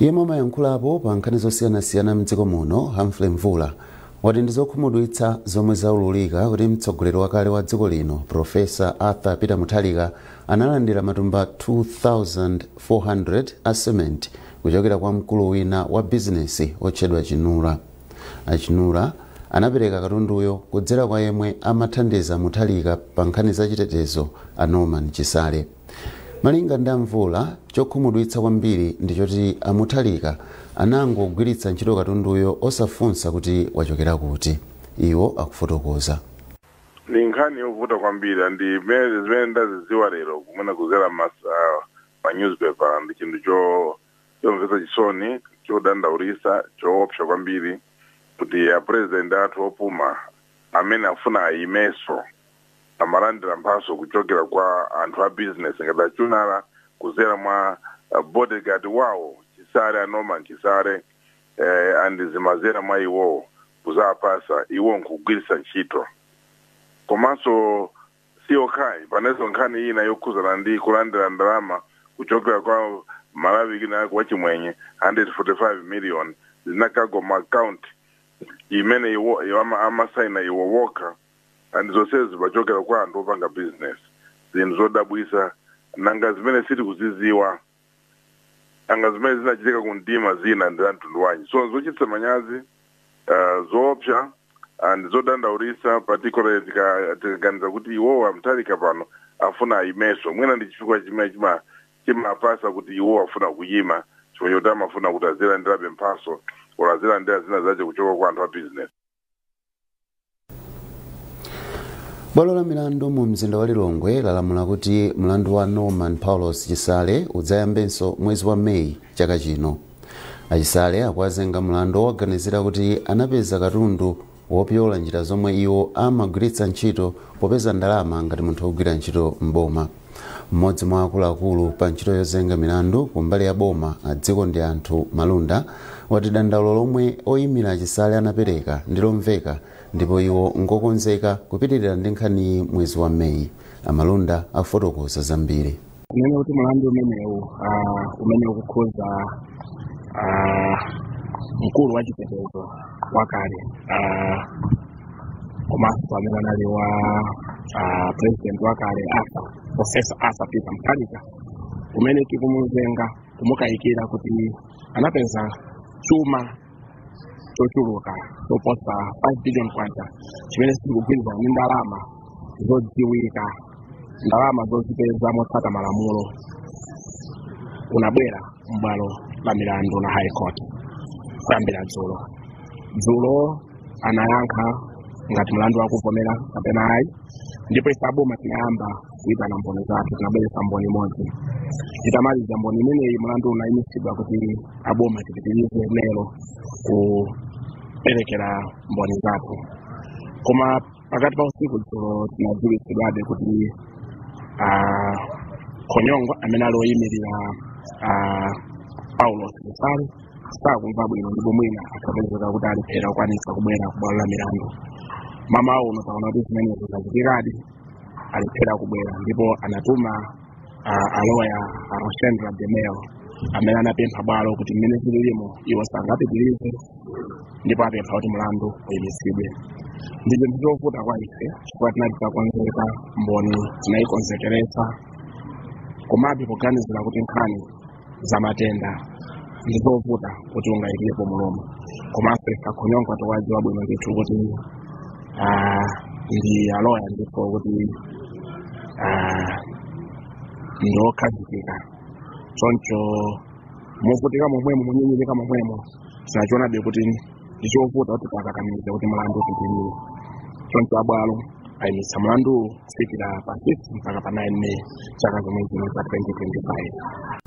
Yemwe amayankhulapo pa nkhani zosiyana-siyana m'dziko muno Humphrey Mvula wati ndi zokhumudwitsa zomwe zaululika kuti mtsogoleri wakale wa dziko lino Profesa Arthur Peter Mutharika analandira matumba 2,400 a cement kuchokera kwa mkulu wina wa bizinesi otchedwa Chinura. Achinura anapereka katunduyo kudzera kwa yemwe amathandiza Mutharika pa nkhani za chitetezo a Norman Chisale. Malinga ndi Mvula, chokhumudwitsa kwambiri ndi choti Mutharika anangogwiritsa ntchito katunduyo osafunsa kuti wachokera kuti. Iwo akufotokoza. Ni nkhani yovuta kwambiri ndi zimene ndazidziwa lero kumene kuzera ma newspaper ndi chinthu chomvetsa chisoni, chodandaulitsa, choopsa kwambiri kuti president athu opuma amene afuna ayimeso amalandira mphaso kuchokera kwa anthu a business ngati Achinura kuzera mwa bodyguard wawo Chisale Norman Chisale andizimazera mwa iwo kuzapasa iwo nkugwiritsa ntchito. Komanso siyokhai panezo nkhani ina yokhuzana ndi kulandira ndalama kuchokera kwa Malawi kina kwa chimwenye 145 million zinakago ma account imene iwo amasaina iwo woka and zonsezi bachokera kwa anthu opanga business. Zinthu zodabwitsa nanga zimene siti kuzidziwa anga zimene zinachitika kundima zina ndi anthu wanji. So zochititsa manyazi zoopsa and zodandaulitsa particularly tikaganiza kuti iwo Mutharika pano afuna ayimeso mwina ndi chifukwa chimene chimapasa kuti iwo afuna kuyima chifukwa choti amafuna kuti azilandirabe mphaso or azilandira zina zace kuchoka kwa anthu a business. Bwalo la milandu mu mzinda wa Lilongwe lalamula kuti mlandu wa Norman Paulos Chisale udzayambenso mwezi wa Mei chaka chino. Achisale akuwazenga mlandu woganizira kuti anapeza katundu wopyola njira zomwe iwo amagwiritsa ntchito popeza ndalama ngati munthu wogwira ntchito m'boma. Mmodzi mwa akuluakulu pa ntchito yozenga milandu kumbali ya boma a dziko ndi anthu Malunda wati dandaulo lomwe oyimira Chisale anapereka ndi lomveka ndipo iwo ngokonzeka kupitirira ndi nkhani mwezi wa Mei. Amalunda afotokoza zambiri. Nene kuti mlandu umene ukukhuza mkulu wa chitetezo wakale komanso amene anali wa president wakale Profesa Arthur Peter Mutharika umene tikumuzenga kumukayikira kuti anapeza chuma chochuluka choposa 5 billion kwacha chimene sikugwirizana ndi ndalama zodziwika, ndalama zozipeza motsata malamulo unabwera m'bwalo la milandu la High Court kuyambira dzulo anayankha ngati mlandu wakuvomera kapena ayi, ndipo isaboma tinayamba kuitana mboni zathu, tinabweretsa mboni imodzi. Titamaliza mboni imeneyi mlandu unayimitsidwa kuti aboma tipitirize lero kuperekera mboni zathu. Koma pakati pa usiku dzulo tinadziwitsidwabe kuti Khonyongo amene ali oyimirira Paulos Chisale sakumva bwino ndipo mwina akapezeka kuti aliphera kukwanisa kubwera ku bwalo la milandu. Mama uno taona kuti zimenezo zachitikadi aliphera kubwera ndipo anatuma aloya Roshendra Demeo amene anapempha bwalo kuti mmene zilimo iwo sangapitirize ndipo apempha kuti mlandu uyimitsidwe. Ndipo ndizovuta kwa ife chifukwa tinali takonzeka mboni tinayikonzekeretsa komabe kuganizira kuti nkhani za matenda ndizovuta kuti ungayikirepo mulomo. Komanso Khonyongo atiwadziwa bwino ndithu kuti ndi aloya ndipo kuti ndokhazikika choncho movutika momwemo munyinyirika momwemo tinachionabe kuti ndichovuta kuti pakakamize kuti mlandu upitirire. Choncho abwalo ayimitsa mlandu kufikira pa 6 mpaka pa 9 Mei chaka chomwe chino cha 2025.